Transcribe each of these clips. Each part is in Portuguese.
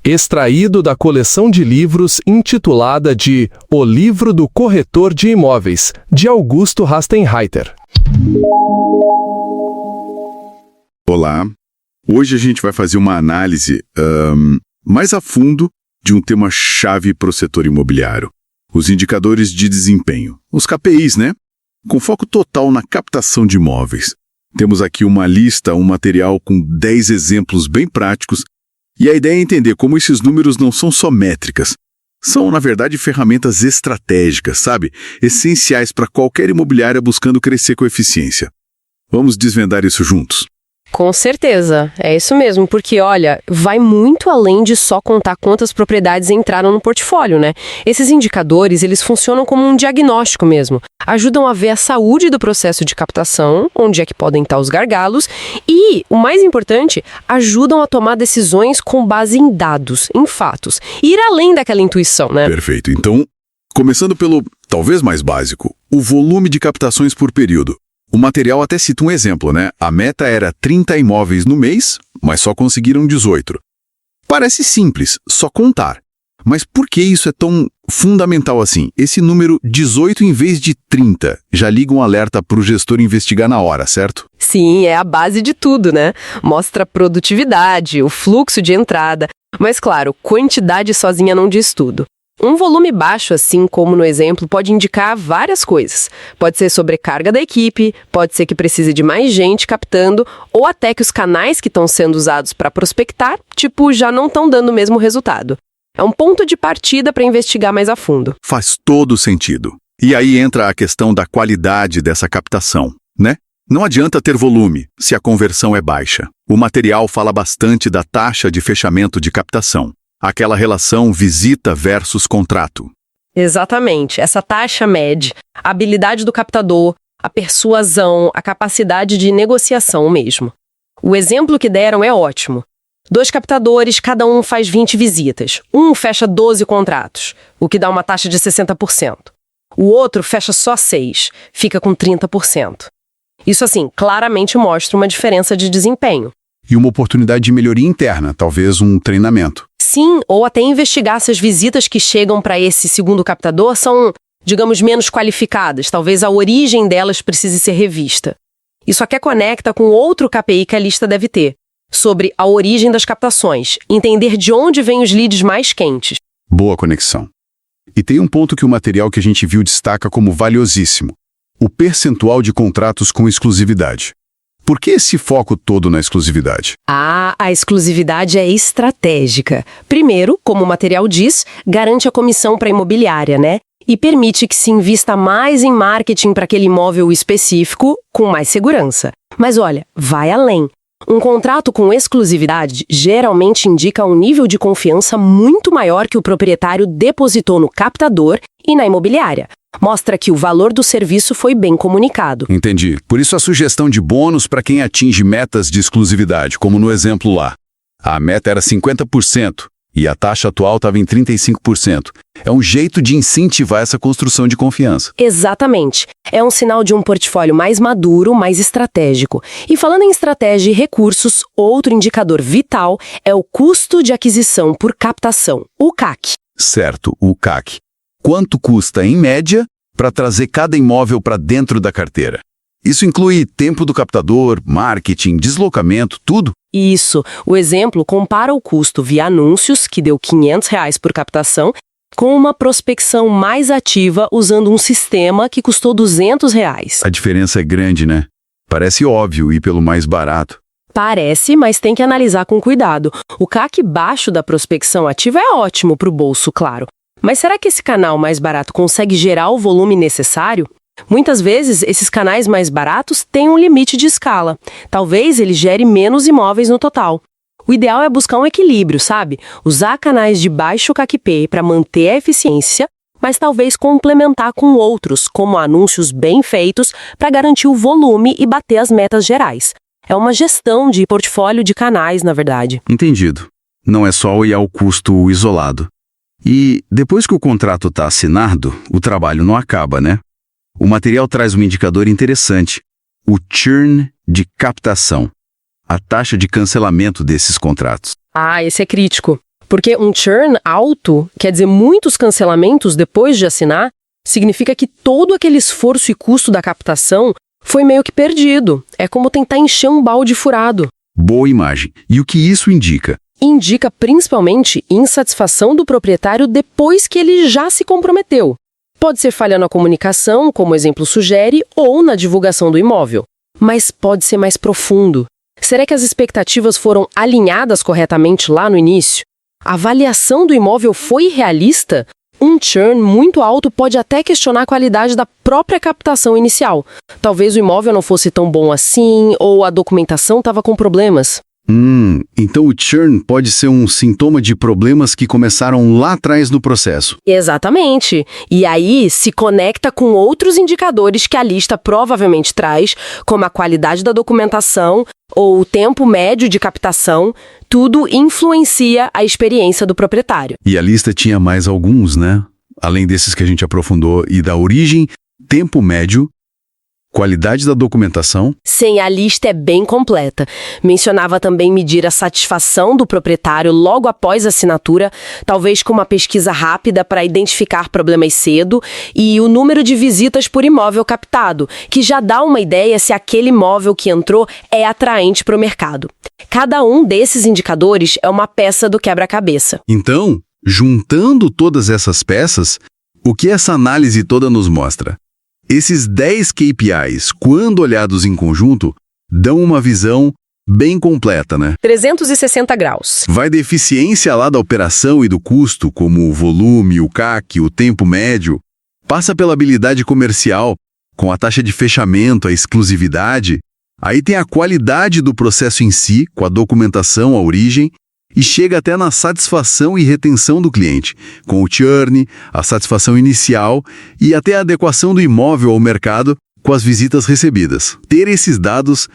extraído da coleção de livros intitulada de O Livro do Corretor de Imóveis, de Augusto Rastenreiter. Olá, hoje a gente vai fazer uma análise mais a fundo de um tema-chave para o setor imobiliário. Os indicadores de desempenho, os KPIs, né? Com foco total na captação de imóveis. Temos aqui uma lista, um material com 10 exemplos bem práticos, e a ideia é entender como esses números não são só métricas. São, na verdade, ferramentas estratégicas, sabe? Essenciais para qualquer imobiliária buscando crescer com eficiência. Vamos desvendar isso juntos. Com certeza, é isso mesmo, porque olha, vai muito além de só contar quantas propriedades entraram no portfólio, né? Esses indicadores, eles funcionam como um diagnóstico mesmo, ajudam a ver a saúde do processo de captação, onde é que podem estar os gargalos, e, o mais importante, ajudam a tomar decisões com base em dados, em fatos, e ir além daquela intuição, né? Perfeito, então, começando pelo, talvez mais básico, o volume de captações por período. O material até cita um exemplo, né? A meta era 30 imóveis no mês, mas só conseguiram 18. Parece simples, só contar. Mas por que isso é tão fundamental assim? Esse número 18 em vez de 30 já liga um alerta para o gestor investigar na hora, certo? Sim, é a base de tudo, né? Mostra a produtividade, o fluxo de entrada. Mas claro, quantidade sozinha não diz tudo. Um volume baixo, assim como no exemplo, pode indicar várias coisas. Pode ser sobrecarga da equipe, pode ser que precise de mais gente captando, ou até que os canais que estão sendo usados para prospectar, já não estão dando o mesmo resultado. É um ponto de partida para investigar mais a fundo. Faz todo sentido. E aí entra a questão da qualidade dessa captação, né? Não adianta ter volume se a conversão é baixa. O material fala bastante da taxa de fechamento de captação. Aquela relação visita versus contrato. Exatamente. Essa taxa mede a habilidade do captador, a persuasão, a capacidade de negociação mesmo. O exemplo que deram é ótimo. 2 captadores, cada um faz 20 visitas. Um fecha 12 contratos, o que dá uma taxa de 60%. O outro fecha só 6, fica com 30%. Isso, assim, claramente mostra uma diferença de desempenho. E uma oportunidade de melhoria interna, talvez um treinamento. Sim, ou até investigar se as visitas que chegam para esse segundo captador são, digamos, menos qualificadas. Talvez a origem delas precise ser revista. Isso até conecta com outro KPI que a lista deve ter, sobre a origem das captações, entender de onde vêm os leads mais quentes. Boa conexão. E tem um ponto que o material que a gente viu destaca como valiosíssimo: o percentual de contratos com exclusividade. Por que esse foco todo na exclusividade? A exclusividade é estratégica. Primeiro, como o material diz, garante a comissão para a imobiliária, né? E permite que se invista mais em marketing para aquele imóvel específico, com mais segurança. Mas olha, vai além. Um contrato com exclusividade geralmente indica um nível de confiança muito maior que o proprietário depositou no captador e na imobiliária. Mostra que o valor do serviço foi bem comunicado. Entendi. Por isso a sugestão de bônus para quem atinge metas de exclusividade, como no exemplo lá. A meta era 50% e a taxa atual estava em 35%. É um jeito de incentivar essa construção de confiança. Exatamente. É um sinal de um portfólio mais maduro, mais estratégico. E falando em estratégia e recursos, outro indicador vital é o custo de aquisição por captação, o CAC. Certo, o CAC. Quanto custa, em média, para trazer cada imóvel para dentro da carteira? Isso inclui tempo do captador, marketing, deslocamento, tudo? Isso. O exemplo compara o custo via anúncios, que deu R$500 por captação, com uma prospecção mais ativa usando um sistema que custou R$200. A diferença é grande, né? Parece óbvio ir pelo mais barato. Parece, mas tem que analisar com cuidado. O CAC baixo da prospecção ativa é ótimo para o bolso, claro. Mas será que esse canal mais barato consegue gerar o volume necessário? Muitas vezes, esses canais mais baratos têm um limite de escala. Talvez ele gere menos imóveis no total. O ideal é buscar um equilíbrio, sabe? Usar canais de baixo CAC-P para manter a eficiência, mas talvez complementar com outros, como anúncios bem feitos, para garantir o volume e bater as metas gerais. É uma gestão de portfólio de canais, na verdade. Entendido. Não é só olhar o custo isolado. E depois que o contrato está assinado, o trabalho não acaba, né? O material traz um indicador interessante, o churn de captação, a taxa de cancelamento desses contratos. Esse é crítico. Porque um churn alto, quer dizer muitos cancelamentos depois de assinar, significa que todo aquele esforço e custo da captação foi meio que perdido. É como tentar encher um balde furado. Boa imagem. E o que isso indica? Indica principalmente insatisfação do proprietário depois que ele já se comprometeu. Pode ser falha na comunicação, como o exemplo sugere, ou na divulgação do imóvel. Mas pode ser mais profundo. Será que as expectativas foram alinhadas corretamente lá no início? A avaliação do imóvel foi realista? Um churn muito alto pode até questionar a qualidade da própria captação inicial. Talvez o imóvel não fosse tão bom assim, ou a documentação estava com problemas. Então o churn pode ser um sintoma de problemas que começaram lá atrás no processo. Exatamente. E aí se conecta com outros indicadores que a lista provavelmente traz, como a qualidade da documentação ou o tempo médio de captação. Tudo influencia a experiência do proprietário. E a lista tinha mais alguns, né? Além desses que a gente aprofundou, e da origem, tempo médio, qualidade da documentação. Sim, a lista é bem completa. Mencionava também medir a satisfação do proprietário logo após a assinatura, talvez com uma pesquisa rápida para identificar problemas cedo, e o número de visitas por imóvel captado, que já dá uma ideia se aquele imóvel que entrou é atraente para o mercado. Cada um desses indicadores é uma peça do quebra-cabeça. Então, juntando todas essas peças, o que essa análise toda nos mostra? Esses 10 KPIs, quando olhados em conjunto, dão uma visão bem completa, né? 360 graus. Vai da eficiência lá da operação e do custo, como o volume, o CAC, o tempo médio, passa pela habilidade comercial, com a taxa de fechamento, a exclusividade, aí tem a qualidade do processo em si, com a documentação, a origem, e chega até na satisfação e retenção do cliente, com o churn, a satisfação inicial e até a adequação do imóvel ao mercado com as visitas recebidas. Ter esses dados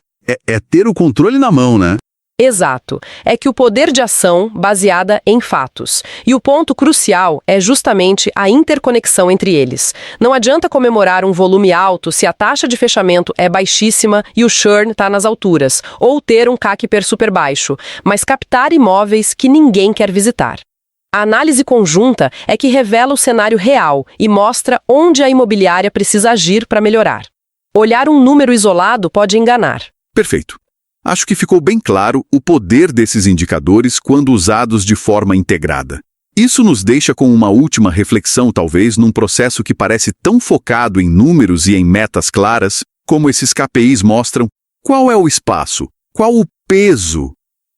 é ter o controle na mão, né? Exato. É que o poder de ação baseada em fatos. E o ponto crucial é justamente a interconexão entre eles. Não adianta comemorar um volume alto se a taxa de fechamento é baixíssima e o churn está nas alturas, ou ter um CAC per super baixo, mas captar imóveis que ninguém quer visitar. A análise conjunta é que revela o cenário real e mostra onde a imobiliária precisa agir para melhorar. Olhar um número isolado pode enganar. Perfeito. Acho que ficou bem claro o poder desses indicadores quando usados de forma integrada. Isso nos deixa com uma última reflexão, talvez, num processo que parece tão focado em números e em metas claras, como esses KPIs mostram. Qual é o espaço, qual o peso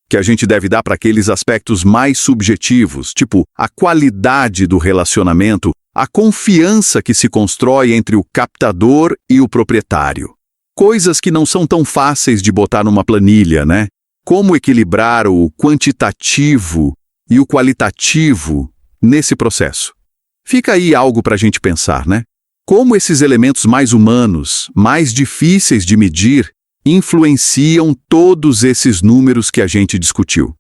que a gente deve dar para aqueles aspectos mais subjetivos, tipo a qualidade do relacionamento, a confiança que se constrói entre o captador e o proprietário. Coisas que não são tão fáceis de botar numa planilha, né? Como equilibrar o quantitativo e o qualitativo nesse processo? Fica aí algo para a gente pensar, né? Como esses elementos mais humanos, mais difíceis de medir, influenciam todos esses números que a gente discutiu.